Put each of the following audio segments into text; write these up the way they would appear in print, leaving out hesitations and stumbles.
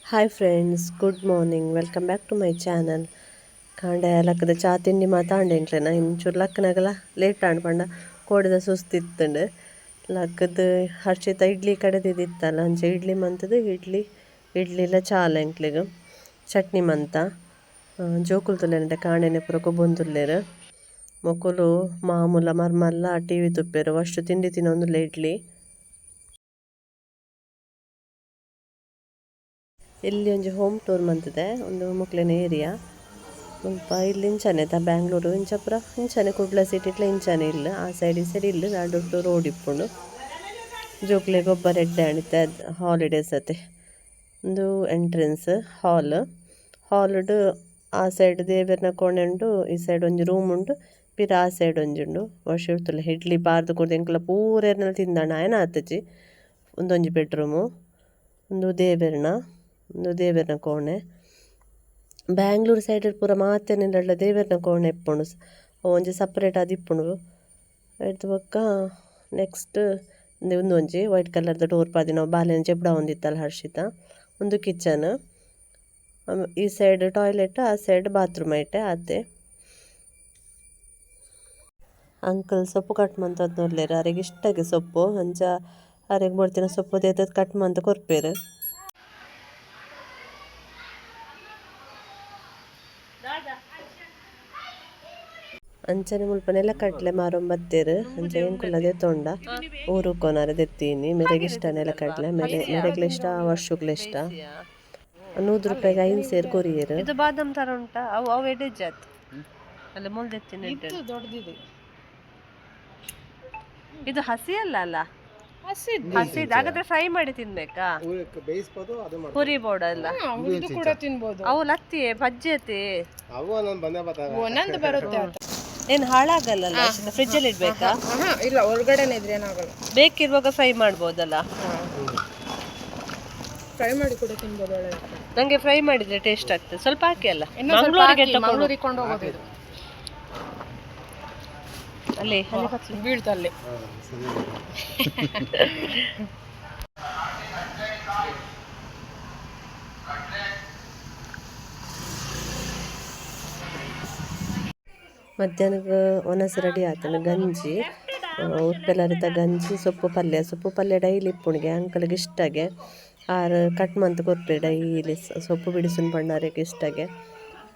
Hi friends, good morning. Welcome back to my channel. ಕಾಂಡೆ ಲಕ್ಕದ ಚಾ ತಿಂಡಿ ಮಾತಾಂಡೇನ್ಲೇನ ಇಂಚೂರು ಲಕ್ಕನಾಗಲ್ಲ ಲೇಟ್ ಆಂಡ್ಪಂಡ ಕೋಡಿದ ಸುಸ್ತಿತ್ತಂಡು ಲಕ್ಕದ ಹರ್ಷಿತ ಇಡ್ಲಿ ಕಡೆದಿತ್ತಲ್ಲ ಅಂಚೆ ಇಡ್ಲಿ ಮಂತದು ಇಡ್ಲಿಲ ಚಾಲ ಎಂಕ್ಲಿಗೆ ಚಟ್ನಿ ಮಂತ ಜೋಕುಲು ತುಲ್ಲೇನಂತೆ ಕಾಂಡೆನೆ ಪೂರ ಕೊಬ್ಬೊಂದುಲ್ಲೇರು ಮೊಕುಲು ಮಾಮೂಲ ಮರ್ಮಲ್ಲ ಟಿ ವಿ ತುಪ್ಪೇರು ಅಷ್ಟು ತಿಂಡಿ ತಿನ್ನೊಂದುಲ್ಲ ಇಡ್ಲಿ. ಇಲ್ಲಿ ಒಂಜಿ ಹೋಮ್ ಟೂರ್ ಮಂತಿದೆ ಒಂದು ಮುಕ್ಲಿನ ಏರಿಯಾ ಮುಲ್ಪ ಇಲ್ಲಿ ಇಂಚಾನೆ ಬ್ಯಾಂಗ್ಳೂರು ಇಂಚಪುರ ಇಂಚಾನೆ ಕುಡ್ಲ ಸಿಟಿ ಇಟ್ಲ ಇಂಚಾನೆ ಇಲ್ಲ ಆ ಸೈಡ್ ಈ ಸೈಡ್ ಇಲ್ಲ ನಾಡೊಟ್ಟು ರೋಡ್ ಇಪ್ಪುಂಡು ಜೋಕ್ಲೆ ಗೊಬ್ಬರ ಎಡ್ಡೆ ಅಣಿತೆ ಹಾಲಿಡೇಸ್ ಅತೆ ಒಂದು ಎಂಟ್ರೆನ್ಸ್ ಹಾಲ್ಡ್ ಆ ಸೈಡ್ ದೇವರನ ಕೋಣೆ ಉಂಡು ಈ ಸೈಡ್ ಒಂಜಿ ರೂಮ್ ಉಂಡು ಪಿರ ಆ ಸೈಡ್ ಒಂಜಿ ಉಂಡು ವರ್ಷ ಇರ್ತಲ್ಲ ಇಡ್ಲಿ ಬಾರ್ದು ಕೊಡ್ದು ಎಂಕಲ್ಲ ಪೂರೆರ್ನೆಲ್ಲ ತಿಂದಾಣ ಆಯನ ಆತಜಿ ಒಂದೊಂಜಿ ಬೆಡ್ರೂಮು ಒಂದು ದೇವರನ ಕೋಣೆ. ಬ್ಯಾಂಗ್ಳೂರು ಸೈಡ್ ಪೂರ ಮಾತೇನಿಲ್ಲ ದೇವರನ ಕೋಣೆ ಇಪ್ಪುಂಡು ಒಂಜಿ ಸಪ್ರೇಟ್ ಅದು ಇಪ್ಪುಂಡು ಆಯ್ತು ಬೊಕ್ಕ ನೆಕ್ಸ್ಟ್ ಒಂದೊಂಜಿ ವೈಟ್ ಕಲರ್ದ ಡೋರ್ ಪಾದಿ ನಾವು ಬಾಲೆನ ಜೆಬ್ಡ ಒಂದಿತ್ತಲ್ಲ ಹರ್ಷಿತ ಒಂದು ಕಿಚನ್ ಈ ಸೈಡ್ ಟಾಯ್ಲೆಟ್ ಆ ಸೈಡ್ ಬಾತ್ರೂಮ್ ಐತೆ ಅದೇ ಅಂಕಲ್ ಸೊಪ್ಪು ಕಟ್ ಮಂತದ್ ನೋಡ್ಲೇರು ಅರೆಗೆ ಇಷ್ಟಾಗಿ ಸೊಪ್ಪು ಅಂಚ ಅರೆಗೆ ಬರ್ತಿನ ಸೊಪ್ಪು ದೇತದ್ ಕಟ್ ಮಂತ ಕೊರ್ಪೇರು ಅಂಚನೆ ಮುಲ್ಪ ನೆಲ ಕಟ್ಲೆ ಮಾರೊಂಬತ್ತೇರು ಅಂಚೆ ಎಂಕುಲ್ಲದೆ ತೊಂಡ ಊರು ಕೊನಾರೆ ದೆತ್ತೀನಿ ಮೆರೆಗಿಷ್ಟ ನೆಲ ಕಟ್ಲೆ ಮೆರೆಗ್ಲಿಷ್ಟ ವರ್ಷಗ್ಲಿಷ್ಟ 100 ರೂಪಾಯಿಗೆ 5 ಸೇರು ಕೊರಿಯರು. ಇದು ಬಾದಾಮ್ ತರ ಉಂಟಾ ಅವು ಎಡೆಜ್ಜಾತ್ ಅಲ್ಲ ಮುಲ್ದೆತ್ತಿನ ದೊಡ್ಡದಿದೆ ಇದು ಹಸಿ ಅಲ್ಲ ಹಸಿ ಹಾಗಾದ್ರೆ ಫ್ರೈ ಮಾಡಿ ತಿನ್ಬೇಕಾ ಹುರಿಬೋಡಲ್ಲ ಅವು ಲತ್ತಿಯೇ ಬಜ್ಜತಿ ಏನು ಹಾಳಾಗಲ್ಲ ಫ್ರಿಜ್ ಅಲ್ಲಿ ಇಡ್ಬೇಕಾ? ಇಲ್ಲ ಹೊರಗಡೆನೆ ಇದ್ರೆ ಏನಾಗಲ್ಲ ಬೇಕಿರುವಾಗ ಫ್ರೈ ಮಾಡ್ಬೋದಲ್ಲ ಫ್ರೈ ಮಾಡಿ ಕೂಡ ತಿನ್ಬೋದು ನಂಗೆ ಫ್ರೈ ಮಾಡಿದ್ರೆ ಟೇಸ್ಟ್ ಆಗ್ತದೆ ಸ್ವಲ್ಪ ಹಾಕಿ ಅಲ್ಲ ಮಂಗಳೂರಿಗೆ ಕೊಂಡು ಹೋಗೋದು ಅಲ್ಲಿ ಬೀಳ್ತಲ್ಲಿ ಮಧ್ಯಾಹ್ನಕ್ಕೆ ಒನಸು ರೆಡಿ ಆತನ ಗಂಜಿ ಉಪ್ಪೆಲ್ಲರಿತ ಗಂಜಿ ಸೊಪ್ಪು ಪಲ್ಯ ಡೈಲಿ ಇಪ್ಪುಣಿಗೆ ಅಂಕಲ್ಗೆ ಇಷ್ಟಾಗೆ ಆರು ಕಟ್ ಮಂತ್ ಕೊರ್ಪೆ ಡೈಲಿ ಸೊಪ್ಪು ಬಿಡಿಸುನ್ ಪಣ್ಣಾರಿಗೆ ಇಷ್ಟಾಗೆ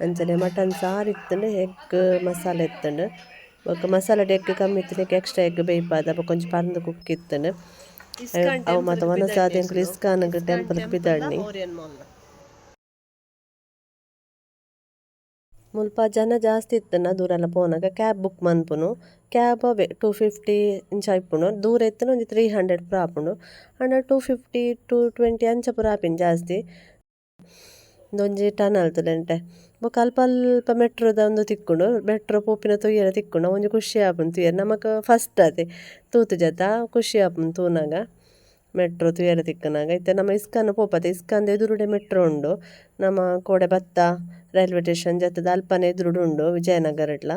ಅಂಚನೆ ಮಟನ್ ಸಾರು ಇತ್ತಂಡು ಎಗ್ ಮಸಾಲೆ ಇತ್ತಂಡು ಬೊಕ್ಕ ಮಸಾಲೆ ಎಗ್ ಕಮ್ಮಿ ಇತ್ತನಿಗೆ ಎಕ್ಸ್ಟ್ರಾ ಎಗ್ ಬೇಯ್ಪಾದ ಕೊಂಚ ಪರಂದು ಕುಕ್ ಇತ್ತಂಡು ಅವು ಮತ್ತು ಒನಸ ಅದಂಕಲು ಇಸ್ಕಾನ್ ಟೆಂಪಲ್ ಬಿದ್ದಾಡ್ನಿ ಮುಲ್ಪ ಜನ ಜಾಸ್ತಿ ಇತ್ತನ ದೂರ ಪೋನಾಗ ಕ್ಯಾಬ್ ಬುಕ್ ಮನ್ಪುನು ಕ್ಯಾಬ್ ಅವೇ 250 ಇಂಚ ಇಪ್ಪುಂಡು ದೂರ ಇತ್ತನ ಒಂದು 300 ಪುರ ಆಪುಂಡು ಅಂಡ 250 220 ಅಂಚ ಪುರ ಆಪಿನ ಜಾಸ್ತಿ ಒಂದೊಂಜಿ ಟನಲ್ ತುಲೆಂಟೆ ಬೊಕ್ಕ ಅಲ್ಪ ಮೆಟ್ರೋದ ಒಂದು ತಿಕ್ಕುಂಡು ಮೆಟ್ರೋ ಪೋಪಿನ ತೊಯ್ಯರ ತಿಕ್ಕುಂಡು ಒಂಜಿ ಖುಷಿ ಆಪುಂಡು ತುಯ್ಯರ ನಮಕ್ ಫಸ್ಟ್ ಅದೇ ತೂತು ಜತ ಖುಷಿ ಆಪುಂಡು ತೂನಾಗ ಮೆಟ್ರೋ ತುಯ್ಯರ ತಿಕ್ಕನಾಗ ಇತ್ತೆ ನಮ್ಮ ಇಸ್ಕಾನ್ ಪೋಪತೆ ಇಸ್ಕಾನ್ ಎದುರುಡೆ ಮೆಟ್ರೋ ಉಂಡು ನಮ್ಮ ಕೋಡೆ ಬತ್ತ ರೈಲ್ವೆ ಸ್ಟೇಷನ್ ಜತ್ತದ ಅಲ್ಪನೆ ಎದುರುಡು ಉಂಡು ವಿಜಯನಗರ ಇಟ್ಲ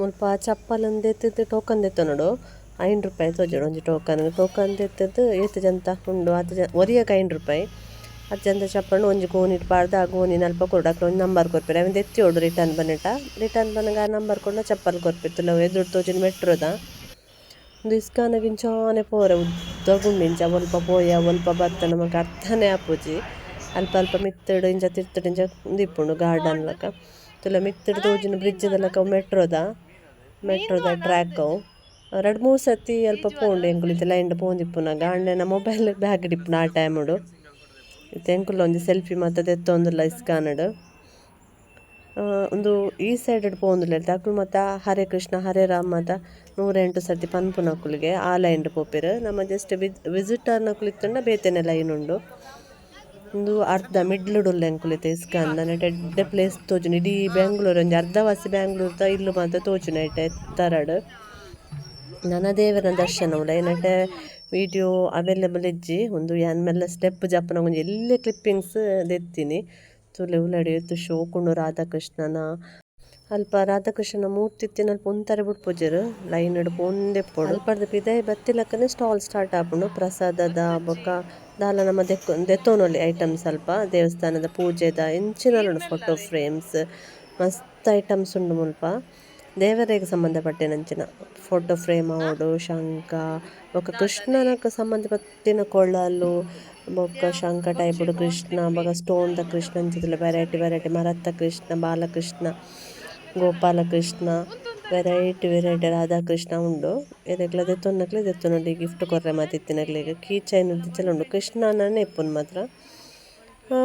ಮುಲ್ಪ ಚಪ್ಪಲಂದು ಎತ್ತಿದ್ದು ಟೋಕನ್ ದೆತ್ತ ನೋಡು 5 ರೂಪಾಯಿ ತೋಜೋಡು ಒಂಜಿ ಟೋಕನ್ ದೆತ್ತದ್ದು ಏತು ಜಂತ ಉಂಡು ಅದು ಒರಿಯಕ್ಕೆ 5 ರೂಪಾಯಿ ಅದು ಜಂತ ಚಪ್ಪಂಡು ಒಂಜಿ ಗೋಣಿ ಇಟ್ಬಾರ್ದು ಆ ಗೋಣಿನ ಅಲ್ಪ ಕೊಡಕ್ಕೆ ಒಂದು ನಂಬರ್ ಕೊರ್ಪೇರು ಅವನ್ ಎತ್ತಿಯೋಡು ರಿಟರ್ನ್ ಬನ್ನಗ ಆ ನಂಬರ್ ಕೊಡ ಚಪ್ಪಲ್ ಕೊರ್ಪಿತ್ತು ನಾವು ಎದುರು ತೋಜಿನ ಮೆಟ್ರೋದ ಒಂದು ಇಸ್ಕಾನಾಗ ಇಂಚಾನೆ ಪೋರೆ ಉದ್ದ ಗುಂಡಿಂಚ ಒಲ್ಪ ಪೋಯ ಒಲ್ಪ ಬತ್ತ ನಮಗೆ ಅರ್ಥನೇ ಆಪುಜಿ ಅಲ್ಪ ಮಿತ್ತಡು ಇಂಚ ತಿರ್ತಡು ಇಂಚ ದಿಪ್ಪುಂಡು ಗಾರ್ಡನ್ ಲಕ ತುಲ ಮಿತ್ತಡು ತೋಜಿನ ಬ್ರಿಡ್ಜ್ ಲಕ ಮೆಟ್ರೋದ ಟ್ರ್ಯಾಕ್ 2-3 ಸತಿ ಅಲ್ಪ ಪೋಂಡು ಎಂಕುಲು ಲೈನ್ ಪೋಂದಿಪ್ಪುನಾಗ ಅಂಡನ ಮೊಬೈಲ್ ಬ್ಯಾಗ್ ಡಿಪ್ಪುನ ಆ ಟೈಮುಡು ಇತ್ತು ಎಂಕುಲು ಒಂಜಿ ಸೆಲ್ಫಿ ಮಾತ ದೆತ್ತೊಂದುಲ್ಲ ಇಸ್ಕಾನಡು ಒಂದು ಈ ಸೈಡ್ ಪೋಂದುಲ್ಲ ಅಕುಲು ಮತ್ತು ಹರೇ ಕೃಷ್ಣ ಹರೇ ರಾಮ್ ಮಾತ 108 ಸತಿ ಪನ್ಪುನಕುಲಿಗೆ ಆ ಲೈನ್ ಪೋಪೆರು ನಮ್ಮ ಜಸ್ಟ್ ವಿಸಿಟರ್ನಕುಲು ಇತ್ತಂಡ ಬೇತೆನೆ ಲೈನ್ ಉಂಡು ಒಂದು ಅರ್ಧ ಮಿಡ್ಲುಡುಲ್ಲ ಎಂಕುಲಿತೆ ಇಸ್ಕಾನ್ ಎಡ್ಡೆ ಪ್ಲೇಸ್ ತೋಜುನ ಇಡೀ ಬೆಂಗ್ಳೂರು ಒಂಜಿ ಅರ್ಧ ವಾಸಿ ಬೆಂಗ್ಳೂರ್ದ ಇಲ್ಲು ಮಾತ ತೋಜುನ ಎಡ್ಡೆ ತರಡು ನನ್ನ ದೇವರ ದರ್ಶನ ಉಂಡ ಏನಂటే ವಿಡಿಯೋ ಅವೈಲೇಬಲ್ ಇಜ್ಜಿ ಒಂದು ಯಾನ್ ಮೇಲೆ ಸ್ಟೆಪ್ ಜಪ್ಪನ ಒಂಜಿ ಎಲ್ಲೇ ಕ್ಲಿಪ್ಪಿಂಗ್ಸ್ ದೆತ್ತೀನಿ ತುಲೆ ಉಲಡಿ ಶೋಕುಂಡು ರಾಧಾಕೃಷ್ಣನ ಅಲ್ಪ ರಾಧಾಕೃಷ್ಣನ ಮೂರ್ತಿ ಇತ್ತಿನ ಅಲ್ಪ ಒಂತಾರೆ ಬಿಡ್ಪುಜರು ಲೈನ್ ಹಿಡ್ ಪೊಂದೆಪ್ಪೊಡು ಅಲ್ಪಡ್ದು ಪಿದಾಯಿ ಬತ್ತಿಲಕ್ಕನೆ ಸ್ಟಾಲ್ ಸ್ಟಾರ್ಟ್ ಆಪುಂಡು ಪ್ರಸಾದದ ಬೊಕ್ಕ ದಾಲ ನಮ್ಮ ದೆತ್ತೋನೊಲಿ ಐಟಮ್ಸ್ ಅಲ್ಪ ದೇವಸ್ಥಾನದ ಪೂಜೆದ ಎಂಚಿನಲುಂಡು ಫೋಟೋ ಫ್ರೇಮ್ಸ್ ಮಸ್ತ್ ಐಟಮ್ಸ್ ಉಂಡು ಮುಲ್ಪ ದೇವರಿಗೆ ಸಂಬಂಧಪಟ್ಟಿನಂಚಿನ ಫೋಟೋ ಫ್ರೇಮ್ ಆವಡು ಶಂಖ ಬೊಕ್ಕ ಕೃಷ್ಣನಕ್ಕೆ ಸಂಬಂಧಪಟ್ಟಿನ ಕೊಳ್ಳಲು ಬೊಕ್ಕ ಶಂಖ ಟೈಪುಡು ಕೃಷ್ಣ ಬೊಕ್ಕ ಸ್ಟೋನ್ದ ಕೃಷ್ಣ ಅಂಚಿತ್ತಲೆ ವೆರೈಟಿ ಮರತ್ತ ಕೃಷ್ಣ ಬಾಲಕೃಷ್ಣ ಗೋಪಾಲಕೃಷ್ಣ ವೆರೈಟಿ ರಾಧಾಕೃಷ್ಣ ಉಂಡು ಇದಕ್ಲ ದೆತ್ತೊನ್ನಕ್ಲೆ ಗಿಫ್ಟ್ ಕೊರ್ರೆ ಮಾತಿತ್ತಿನಕ್ಲೆಗ್ ಕೀ ಚೈನ್ ಚಲ ಉಂಡು ಕೃಷ್ಣನೇ ಇಪ್ಪುನು ಮಾತ್ರ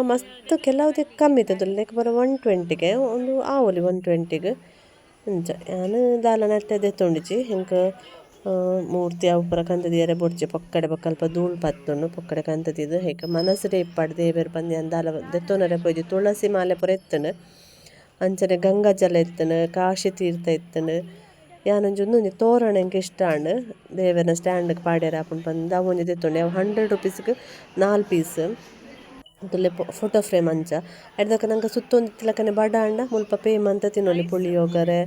ಮಸ್ತ್ ಕೆಲವುದೇ ಕಮ್ಮಿ ಇತ್ತದು ಲೈಕ್ ಬರೋ 120ಗೆ ಒಂದು ಆವೊಲಿ 120ಗೆ ಅಂಚ ನಾನು ದಾಲ ನೆಟ್ಟೆ ದೆತ್ತೊಂಡಿಜಿ ಹಿಂಕ ಮೂರ್ತಿ ಅವು ಪೂರ ಕಂತದಿಯರೆ ಬೊಡ್ಜಿ ಪೊಕ್ಕಡೆ ಬೊಕ್ಕ ಅಲ್ಪ ಧೂಳು ಪತ್ತುಂಡು ಪೊಕ್ಕಡೆ ಕಂತದಿದ್ದು ಹೇಗೆ ಮನಸ್ಸು ಇಪ್ಪಾಡು ದೇವೇರು ಬಂದು ದಾಲ ದೆತ್ತೋನರೆ ಪೋಯ್ದು ತುಳಸಿ ಮಾಲೆ ಪೂರ ಎತ್ತನು ಅಂಚನೆ ಗಂಗಾ ಜಲ ಎತ್ತನು ಕಾಶಿ ತೀರ್ಥ ಎತ್ತನು ಯಾನೊಂಜಿ ಒಂದೊಂದು ತೋರಣ ಎಂಗೆ ಇಷ್ಟ ಆಂಡ್ ದೇವರನ ಸ್ಟ್ಯಾಂಡ್ಗೆ ಪಾಡ್ಯರ ಹಾಕೊಂಡು ಬಂದು ಅವು ಒಂಜಿ ದೆತ್ತೊಂಡು ಅವು 100 ರೂಪೀಸ್ಗೆ 4 ಪೀಸ್ ತುಲೆ ಫೋಟೋ ಫ್ರೇಮ್ ಅಂಚ ಅಡ್ದಕ್ಕ ನಂಗೆ ಸುತ್ತೊಂದಿತ್ತಲಕ್ಕನೆ ಬಡ ಅಂಡ ಮುಲ್ಪ ಪೇಮಂತ ತಿನ್ನೊಲಿ ಪುಳಿಯೋಗರೆ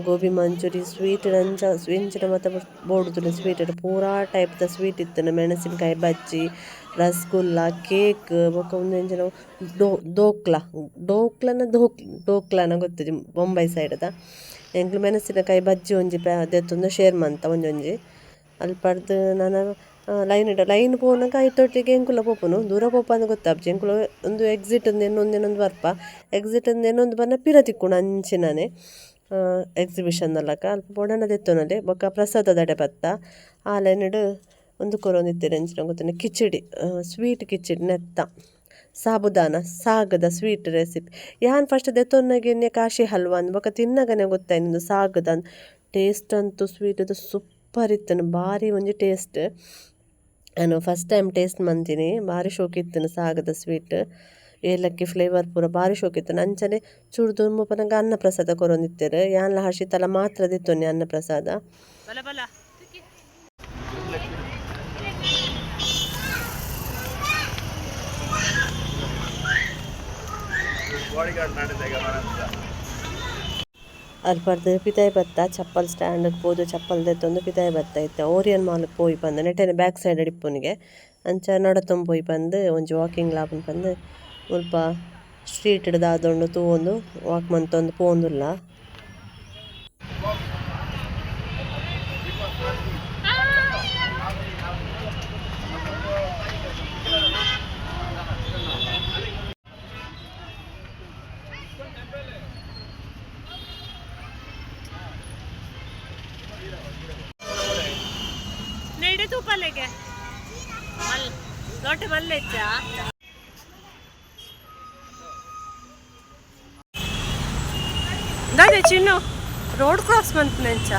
ಗೋಬಿ ಮಂಚೂರಿ ಸ್ವೀಟ್ ಅಂಚ ಎಂಚಿನ ಮತ್ತು ಬೋರ್ಡು ತುಲೆ ಸ್ವೀಟ್ ಪೂರಾ ಟೈಪ್ದ ಸ್ವೀಟ್ ಇತ್ತನು ಮೆಣಸಿನ್ಕಾಯಿ ಬಜ್ಜಿ ರಸಗುಲ್ಲ ಕೇಕ್ ಬೊಕ್ಕ ಒಂದು ಎಂಚಿನ ಡೋಕ್ಲನ ಗೊತ್ತಿದೆ ಬೊಂಬೈ ಸೈಡದ ಎಂಕ್ಲು ಮೆಣಸಿನಕಾಯಿ ಬಜ್ಜಿ ಒಂಜಿ ದೆತ್ತೊಂದು ಶೇರ್ ಮಂತ ಒಂಜೊಂಜಿ ಅಲ್ಪಡ್ದು ನಾನು ಲೈನ್ ಪೋನಾಗ ಐತೊಟ್ಟಿಗೆ ಎಂಕುಲ ಪೋಪುನು ದೂರ ಪೋಪಂದು ಗೊತ್ತಾಪ್ಜಿ ಎಂಕುಲು ಒಂದು ಎಕ್ಸಿಟ್ ಇನ್ನೊಂದು ಬರ್ಪ ಎಕ್ಸಿಟ್ ಇನ್ನೊಂದು ಬನ್ನ ಪಿರ ತಿಕ್ಕುಂಡು ಅಂಚಿನಾನೆ ಎಕ್ಸಿಬಿಷನ್ ಅಲ್ಲಕ ಅಲ್ಪ ಬೊಡನ ದೆತ್ತೊನಲೆ ಬೊಕ್ಕ ಪ್ರಸಾದದ ಅಡೆ ಬತ್ತ ಆ ಲೈನಡ್ ಒಂದು ಕೊರೊಂದಿತ್ತೇನೆ ಅಂಚಿನ ಗೊತ್ತಾನೆ ಕಿಚಡಿ ಸ್ವೀಟ್ ಕಿಚಡಿ ನೆತ್ತ ಸಾಬುದಾನ ಸಾಗದ ಸ್ವೀಟ್ ರೆಸಿಪಿ ಯಾನ್ ಫಸ್ಟ್ ದೆತ್ತೊನ್ನಗೆ ಕಾಶಿ ಹಲ್ವಾ ಅಂದ್ ಬೊಕ್ಕ ತಿನ್ನಗನೆ ಗೊತ್ತಾಯ್ತು ಸಾಗದ ಟೇಸ್ಟ್ ಅಂತೂ ಸ್ವೀಟದು ಸೂಪರ್ ಇತ್ತನು ಭಾರಿ ಒಂಜಿ ಟೇಸ್ಟ್ ನಾನು ಫಸ್ಟ್ ಟೈಮ್ ಟೇಸ್ಟ್ ಮಂತೀನಿ ಭಾರಿ ಶೋಕಿತ್ತನು ಸಾಗದ ಸ್ವೀಟ್ ಏಲಕ್ಕಿ ಫ್ಲೇವರ್ ಪೂರ ಭಾರಿ ಶೋಕಿತ್ತನು ಅಂಚನೆ ಚೂರು ದುರ್ಮುಪ ನಂಗೆ ಅನ್ನ ಪ್ರಸಾದ ಕೊರೊಂದಿತ್ತೇರು ಯಾನ್ಲ ಹರ್ಷಿತಲ ಮಾತ್ರ ದಿತ್ತೊನ್ನಿ ಅನ್ನ ಪ್ರಸಾದ ಅಲ್ಪರ್ದು ಪಿತಾಯಿ ಬತ್ತ ಚಪ್ಪಲ್ ಸ್ಟ್ಯಾಂಡ್ಗೆ ಪೋದು ಚಪ್ಪಲ್ ದೆತ್ತೊಂದು ಪಿತಾಯಿ ಬತ್ತ ಇತ್ತು ಓರಿಯನ್ ಮಾಲ್ಗೆ ಪೋಯಿ ಬಂದು ನೆಟ್ಟನೆ ಬ್ಯಾಕ್ ಸೈಡ್ ಇಪ್ಪುನಿಗೆ ಅಂಚ ನಡತೊಂದು ಪೋಯಿ ಬಂದು ಒಂಜಿ ವಾಕಿಂಗ್ ಲಾಪನ್ ಬಂದು ಸ್ವಲ್ಪ ಸ್ಟ್ರೀಟ್ ದಾದೊಂಡು ತೂವೊಂದು ವಾಕ್ ಮಂತೊಂದು ಪೋಂದುಲ್ಲ ತೂಪಲ್ಲೆಗೆ ಲೋಟೆ ಮಲ್ಲೆಚ್ಚ ದಾದೆ ಚಿನ್ನು ರೋಡ್ ಕ್ರಾಸ್ ಬಂತು ನೆಂಚ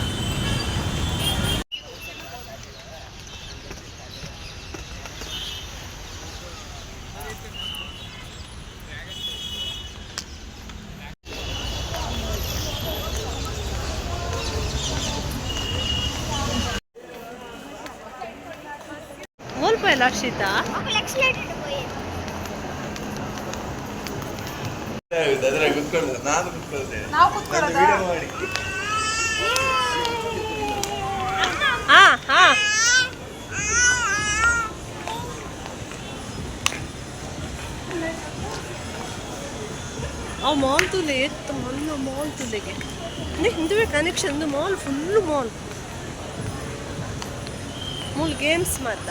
ಲಕ್ಷಿತ ಆ ಮಾಲ್ ತುಲೆ ಎತ್ತು ಮಲ್ಲ ಮಾಲ್ ತುಲೆಗೆ ಹಿಂದುವೆ connection mall full mall games ಮಾತ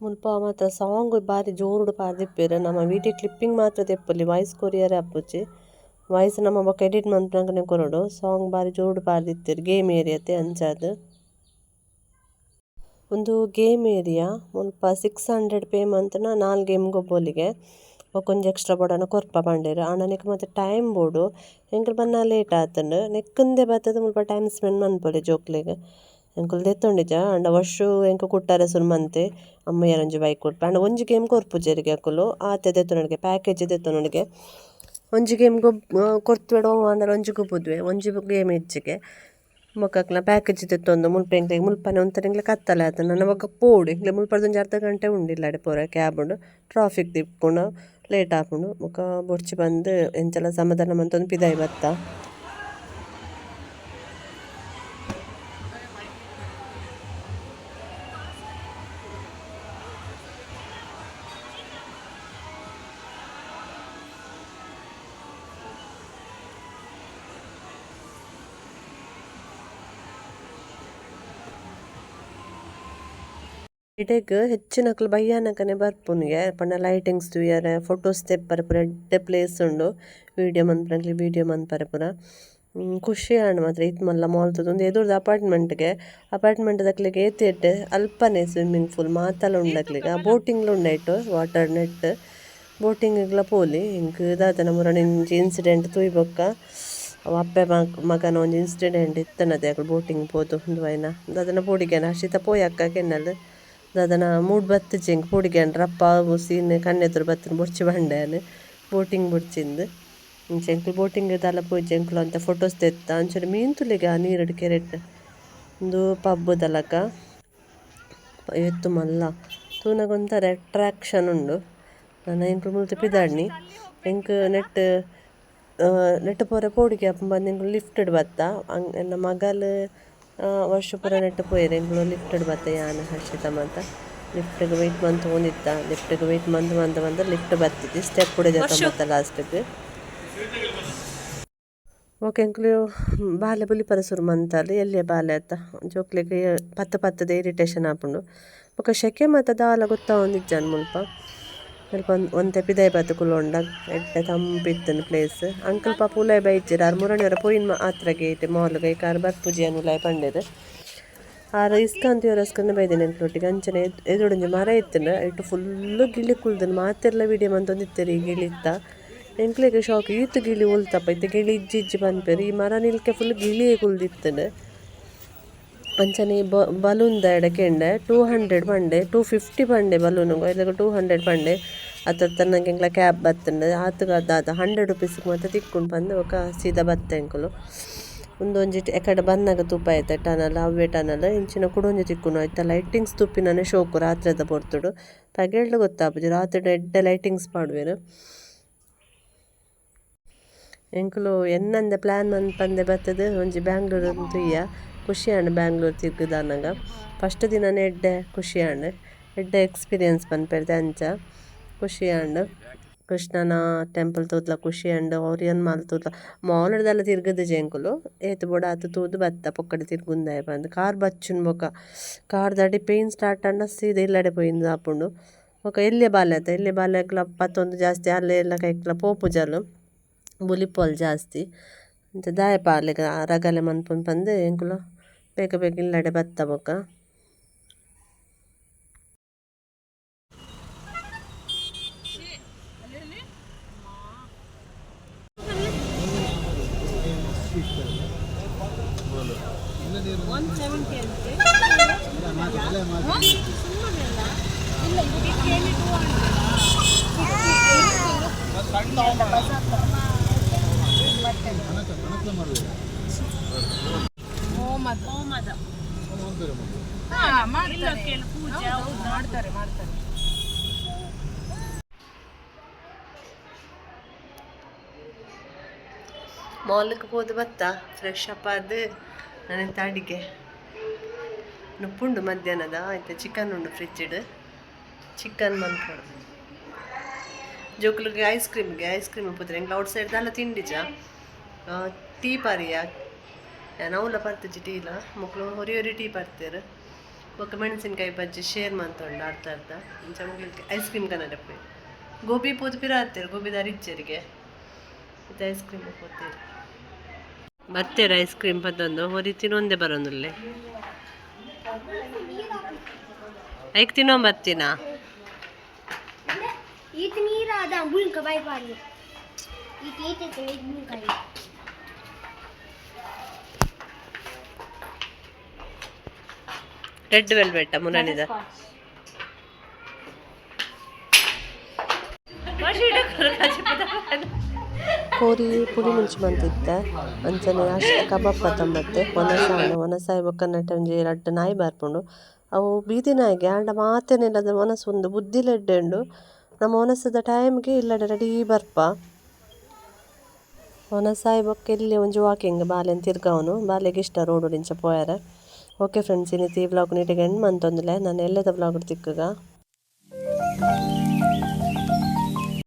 ಮುಲ್ಪ ಮಾತ್ರ ಸಾಂಗ್ ಬಾರಿ ಜೋರುಡು ಪಾರ್ದಿಪ್ಪೇರು ನಮ್ಮ ವಿಡಿಯೋ ಕ್ಲಿಪ್ಪಿಂಗ್ ಮಾತ್ರ ತೆಪ್ಪಲಿ ವಾಯ್ಸ್ ಕೊರಿಯರ್ ಅಪ್ಪುಚ್ಚಿ ವಾಯ್ಸ್ ನಮ್ಮ ಬೊಕ್ಕ ಎಡಿಟ್ ಮಂತ್ನಂಗನೆ ಕೊರಡು ಸಾಂಗ್ ಬಾರಿ ಜೋರುಡು ಪಾರ್ದಿತ್ತೇರು ಗೇಮ್ ಏರಿಯತೆ ಅಂಚಾದು ಒಂದು ಗೇಮ್ ಏರಿಯಾ ಮುಲ್ಪ 600 ಪೇ ಮಂತ್ನ 4 ಗೇಮ್ ಗೊಬ್ಬೋಲಿಗೆ ಒಂಜಿ ಎಕ್ಸ್ಟ್ರಾ ಬೋಡನ ಕೊರ್ಪ ಪಂಡೇರು ಆಂಡ ನೆಕ್ ಮತ್ತೆ ಟೈಮ್ ಬೋಡು ಎಂಕಲ್ ಬನ್ನ ಲೇಟ್ ಆತಂಡು ನೆಕ್ಕಂದೆ ಬತ್ತದ ಮುಲ್ಪ ಟೈಮ್ ಸ್ಪೆಂಡ್ ಮನ್ಪೊಲಿ ಜೋಕ್ಲೆಗ್ ಎಂಕುಲು ದೆತ್ತೊಂಡಿಜ ಅಂಡ ವರ್ಷು ಎಂಕ ಕುಟ್ಟಾರೆ ಸುಲ್ಮಂತೆ ಅಮ್ಮಯ್ಯರಂಜಿ ಬೈಕ್ ಕೊಟ್ಟು ಅಂಡ ಒಂಜಿ ಗೇಮ್ ಕೊರ್ಪುಜೆರಿಗೆ ಅಕುಲು ಆತೆ ದೆತ್ತೊನಡಿಗೆ ಪ್ಯಾಕೇಜ್ ದೆತ್ತೊನಡಿಗೆ ಒಂಜಿ ಗೇಮ್ ಕೊರ್ತುವೆಡೋ ಅಂದ್ರೆ ಒಂಜಿ ಗೊಬ್ಬುದ್ವೆ ಒಂಜಿ ಗೇಮ್ ಹೆಚ್ಚಿಗೆ ಮೊಕ್ಕಕ್ಲ ಪ್ಯಾಕೇಜ್ ದೆತ್ತೊಂದು ಮುಲ್ಪ ಎಂಕ್ಲೆಗ್ ಮುಲ್ಪನೆ ಒಂಥರ ಕತ್ತಲೆ ಆತ ನನ್ನ ಮಗ ಪೋಡು ಎಂಕ್ಲೆ ಮುಲ್ಪರ್ದೊಂಜಿ ಅರ್ಧ ಗಂಟೆ ಉಂಡಿಲ್ಲಾಡೆ ಪೂರ ಕ್ಯಾಬ್ ಉಂಡು ಟ್ರಾಫಿಕ್ ತಿಪ್ಪುಂಡು ಲೇಟ್ ಆಪುಂಡು ಮುಖ ಬೊಡ್ಚಿ ಬಂದು ಎಂಚೆಲ್ಲ ಸಮಾಧಾನ ಮಂತೊಂದು ಪಿದಾಯಿ ಬತ್ತ ಇಡೆಗ್ ಹೆಚ್ಚಿನಕ್ಲು ಬಯ್ಯಾನಕನೆ ಬರ್ಪುನಿಗೆ ಪಂಡ ಲೈಟಿಂಗ್ಸ್ ತೂಯರೆ ಫೋಟೋಸ್ ತೆಪ್ಪರೆ ಪೂರ ಎಡ್ಡೆ ಪ್ಲೇಸ್ ಉಂಡು ವೀಡಿಯೋ ಮನ್ಪನಕ್ಲಿ ವೀಡಿಯೋ ಮನ್ಪರೆ ಪೂರ ಖುಷಿ ಆಂಡ್ ಮಾತ್ರ ಇತ್ ಮಲ್ಲ ಮಾಲ್ತದ ಒಂದು ಎದುರ್ದು ಅಪಾರ್ಟ್ಮೆಂಟ್ ದಕ್ಲಿಗೆ ಏತಿ ಎಡ್ಡೆ ಅಲ್ಪನೆ ಸ್ವಿಮ್ಮಿಂಗ್ ಪೂಲ್ ಮಾತಲ್ಲ ಉಂಡಕ್ಲಿಗ ಬೋಟಿಂಗ್ಲ ಉಂಡಾಯ್ತು ವಾಟರ್ ನೆಟ್ ಬೋಟಿಂಗ್ಲ ಪೋಲಿ ಇಂಕ್ ದಾದನ ಮುರಣ ಇನ್ಸಿಡೆಂಟ್ ತೂಯ್ಬೊಕ್ಕ ಅವ ಅಪ್ಪೆ ಮಗನ ಒಂದು ಇನ್ಸಿಡೆಂಟ್ ಇತ್ತನದೆ ಅಕಲ್ ಬೋಟಿಂಗ್ ಪೋದು ದುವೈನ ದಾದನ ಪೋಡಿಗೆನ ಹರ್ಷಿತ ಪೋಯಿ ಅಕ್ಕ ಕೆನ್ನಲ್ ದಾದನ ಮೂಡ್ ಬತ್ತು ಜಂಕ್ ಪೋಡಿಗೆನ್ ರಪ್ಪ ಸೀನ್ ಕಣ್ಣೆದುರು ಬತ್ತನ ಬೊಡ್ಚಿ ಬಂಡೆಯನ್ ಬೋಟಿಂಗ್ ಬೊಡ್ಚಿಂದು ಇಂಚೆಂಕ್ಲು ಬೋಟಿಂಗ್ ದಾಲ ಪೋಯಿ ಜಂಕ್ಲು ಅಂತ ಫೋಟೋಸ್ ತೆತ್ತ ಅಂಚನೆ ಮೀನ್ ತುಲಿಗೆ ಆ ನೀರಡ್ ಕೆರೆಟ್ ಒಂದು ಪಬ್ ದಲಕ ಎತ್ತು ಮಲ್ಲ ತೂನಗೊಂಥರ ಅಟ್ರಾಕ್ಷನ್ ಉಂಡು ನಾನು ಎಂಕ್ಲು ಮುಲ್ತು ಪಿದಾಡ್ನಿ ಎಂಕ್ ನೆಟ್ ಪೂರ ಪೋಡಿಗೆ ಅಪ್ಪ ಬಂದು ಎಂಕ್ಲು ಲಿಫ್ಟೆಡ್ ಬತ್ತ ಎನ್ನ ಮಗಲ್ ವರ್ಷ ಪೂರ ನೆಟ್ ಪೋಯರೆ ಎಂಕ್ಲು ಲಿಫ್ಟೆಡ್ ಬತ್ತ ಯಾನ್ ಹರ್ಷಿತ ಮಾತ ಲಿಫ್ಟ್ಗೆ ವೆಯ್ಟ್ ಮಂತ್ ಹೋಗಿತ್ತ ಲಿಫ್ಟ್ಗೆ ವೆಯ್ಟ್ ಮಂತ್ ಲಿಫ್ಟ್ ಬತ್ತಿದ್ದು ಸ್ಟೆಪ್ ಉಡಿದೆ ತೊಂಬತ್ತ ಲಾಸ್ಟ್ಗೆ ಓಕೆ ಎಂಕ್ಲು ಬಾಲೆ ಬುಲಿಪರ ಸುರು ಮಂತಲ್ಲಿ ಎಲ್ಲಿಯ ಬಾಲೆ ಅತ್ತ ಜೋಕ್ಲಿಗೆ ಪತ್ತದ ಇರಿಟೇಷನ್ ಆಪುಂಡು ಬೊಕ ಶೆಕೆ ಮಾತ ದಾಲ ಗೊತ್ತಾವೊಂದಿಜ್ಜಾನ್ ಮುಲ್ಪ ಸ್ವಲ್ಪ ಒಂತೆ ಪಿದಾಯಿ ಬತ್ತು ಕುಲೊಂಡ ಎಡ್ಡೆ ತಂಪಿತ್ತನ ಪ್ಲೇಸ್ ಅಂಕಲ್ ಪಾಪ ಉಲಾಯ್ ಬೈಜ್ಜಿರ ಆರು ಮುರಣಿಯವರ ಪೋಯಿನ ಆತ್ರಗೆ ಐತೆ ಮಾಲ್ಗೆ ಈ ಕಾರ್ ಬರ್ಪುಜಿ ಅನ್ನು ಉಲಾಯ್ ಪಂಡೇರು ಆರು ಇಸ್ಕಾಂತಿಯವ್ರ ಅಸ್ಕಂದು ಬೈದೇನೆ ಎಂಕ್ಲೊಟ್ಟಿಗೆ ಅಂಚನೆ ಎದುಡೊಂಜಿ ಮರ ಇತ್ತನ ಇಟ್ಟು ಫುಲ್ಲು ಗಿಳಿ ಕುಲ್ದನು ಮಾತೆಲ್ಲ ವಿಡಿಯೋ ಮಂತೊಂದಿತ್ತೇರಿ ಈ ಗಿಳಿ ಇತ್ತ ಎಂಕ್ಲೆಗೆ ಶಾಕ್ ಈತು ಗಿಳಿ ಉಲ್ತಪ್ಪ ಇತ್ತು ಗಿಳಿ ಇಜ್ಜಿ ಬಂದ್ಪೇರು ಈ ಮರ ನಿಲ್ಕೆ ಫುಲ್ ಗಿಳಿಯೇ ಕುಲ್ದಿತ್ತನು ಅಂಚನೆ ಬಲೂನ್ದ ಎಡಕೆಂಡೆ 200 ಪಂಡೆ 250 ಪಂಡೆ ಬಲೂನುಗು ಇದಾಗ 200 ಪಂಡೆ ಅತ್ತ ತನ್ನಗೆ ಎಂಕ್ಲ ಕ್ಯಾಬ್ ಬತ್ತಂಡೆ ಆತುಗಾದ 100 ರುಪೀಸ್ಗೆ ಮತ್ತೆ ತಿಕ್ಕೊಂಡು ಬಂದು ಒಕ್ಕ ಸೀದಾ ಬತ್ತೆ ಎಂಕುಲು ಒಂದೊಂಜಿಟ್ಟು ಎಕಡೆ ಬಂದಾಗ ತುಪ್ಪ ಆಯ್ತು ಟನಲ್ ಅವೇ ಟನಲ್ ಇಂಚಿನ ಕುಡೊಂಜಿ ತಿಕ್ಕುನು ಆಯ್ತಾ ಲೈಟಿಂಗ್ಸ್ ತುಪ್ಪಿನೇ ಶೋಕು ರಾತ್ರಿದ ಬರ್ತುಡು ಪಗೆಳ್ಳು ಗೊತ್ತಾಪುಜಿ ರಾತ್ರಿ ಎಡ್ಡೆ ಲೈಟಿಂಗ್ಸ್ ಪಾಡುವೆರು ಎಂಕುಲು ಎನ್ನಂದೆ ಪ್ಲ್ಯಾನ್ ಮನ್ಪಂದೆ ಬರ್ತದೆ ಒಂಜಿ ಬ್ಯಾಂಗ್ಳೂರು ಅಂತೂಯ್ಯ ಖುಷಿ ಆಂಡ್ ಬ್ಯಾಂಗ್ಳೂರು ತಿರ್ಗುದಾನಗ ಫಸ್ಟ್ ದಿನನೇ ಎಡ್ಡೆ ಖುಷಿ ಆಂಡ್ ಎಡ್ಡೆ ಎಕ್ಸ್ಪೀರಿಯನ್ಸ್ ಪನ್ಪೆರ್ದೆ ಅಂಚ ಖುಷಿ ಆಂಡ್ ಕೃಷ್ಣನ ಟೆಂಪಲ್ ತೂತ್ಲ ಖುಷಿ ಆಂಡ್ ಓರಿಯನ್ ಮಾಲ್ ತೂತ್ಲ ಮಾಲ್ಡ್ದೆಲ್ಲ ತಿರ್ಗದು ಜೇಂಕುಲು ಏತು ಬೋಡ ಆತು ತೂದು ಬತ್ತ ಪೊಕ್ಕಡೆ ತಿರ್ಗುಂದಾಯ ಬಂದು ಕಾರ್ ಬಚ್ಚುನ್ ಬೊಕ ಕಾರ್ ದಾಟಿ ಪೇಯ್ನ್ ಸ್ಟಾರ್ಟ್ ಆಂಡ ಸೀದಾ ಇಲ್ಲಡೆ ಪೋయింದು ಆಪುಂಡು ಬೊಕ ಎಲ್ಲಿಯ ಬಾಲ್ಯಕ್ಲ ಪತ್ತೊಂದು ಜಾಸ್ತಿ ಅಲ್ಲೇ ಎಲ್ಲ ಕೈಕ್ಲ ಪೋಪುಜಲು ಬುಲಿಪೋಲ್ ಜಾಸ್ತಿ ಅಂತ ದಾಯಪ ಅಲ್ಲಿಗ ರಗಲೆ ಮನ್ಪುನ್ ಬಂದು ಎಂಕುಲು ಬೇಗ ಇಲ್ಲಡೆ ಬತ್ತ ಬೊಕ ಮಾಲ್ಗೆ ಹೋದು ಬತ್ತ ಫ್ರೆಶ್ ಅಪ್ ಆದು ನನೆಂತ ಅಡಿಗೆ ನುಪ್ಪುಂಡು ಮಧ್ಯಾಹ್ನದ ಆಯ್ತು ಚಿಕನ್ ಉಂಡು ಫ್ರಿಜ್ಜಿಡ್ ಚಿಕನ್ ಮನ್ಪಡು ಜೋಕ್ಲಿಗೆ ಐಸ್ ಕ್ರೀಮ್ ಪುದ್ರೆ ಎಂಗ್ಲ ಔಟ್ ಸೈಡ್ ದಾಲ ತಿಂಡಿಜ ಟೀ ಪಾರಿಯ ನೌಲ ಪರ್ತಿಜಿ ಟೀಲ ಮಕ್ಕಳು ಹೊರಿ ಟೀ ಪಾರ್ತೀರು ಬೊಕ್ಕ ಮೆಣಸಿನ್ಕಾಯಿ ಬಜ್ಜಿ ಶೇರ್ ಮಂತೊಂಡು ಅರ್ಧ ಇಂಚ ಮಕ್ಳಿಗೆ ಐಸ್ ಕ್ರೀಮ್ ಕನ್ನಡ ಪೋಯಿ ಗೋಬಿ ಪೋದು ಪಿರ ಹಾಕ್ತೇರು ಗೋಬಿ ದಾರಿಚ್ಚರಿಗೆ ಮತ್ತು ಐಸ್ ಕ್ರೀಮ್ ಹೋಗ್ತೀರಿ ಬರ್ತೀರ ಐಸ್ ಕ್ರೀಮ್ ಪದ್ದೊಂದು ಹೊರಿ ತಿನ್ನೊಂದೇ ಬರೋದಿಲ್ಲೇ ಐಕ್ ತಿನ್ನೋ ಬರ್ತೀನಾ ರೆಡ್ ವೆಲ್ವೆಟ್ ಮುರಣಿದ ಕೋರಿ ಪುಳಿ ಮುಂಚಿ ಬಂತಿದ್ದೆ ಅಂಚನೆ ಅಷ್ಟು ಕಬಾಬ್ ಪತ್ತಂಬತ್ತೆ ಒನಸಾಯಿ ಬೊಕ್ಕನಟ್ಟ ಒಂಜಿ ರಡ್ಡ್ ನಾಯಿ ಬಾರ್ಪುಂಡು ಅವು ಬೀದಿ ನಾಯಿಗೆ ಆಂಡ ಮಾತೆನೆಲ್ಲ ಒನಸು ಒಂದು ಬುದ್ಧಿಲೆಡ್ಡೆ ಉಂಡು ನಮ್ಮ ಒನಸದ ಟೈಮ್ಗೆ ಇಲ್ಲಡೆ ರೆಡಿ ಬರ್ಪ ಒನಸಾಯಿ ಬೊಕ್ಕ ಇಲ್ಲಿ ಒಂಜಿ ವಾಕಿಂಗ್ ಬಾಲೆನ್ ತಿರ್ಗವನು ಬಾಲೆಗೆ ಇಷ್ಟ ರೋಡ್ ಇಂಚ ಪೋಯಾರ. ಓಕೆ ಫ್ರೆಂಡ್ಸ್, ಇನ್ನಿತ್ತು ಈ ವ್ಲಾಗ್ ನೀಟಿಗೆ ಎಂಡ್ ಮಂತೊಂದುಲೆ ನಾನು ಎಲ್ಲದ ವ್ಲಾಗ್ ತಿಕ್ಕಗ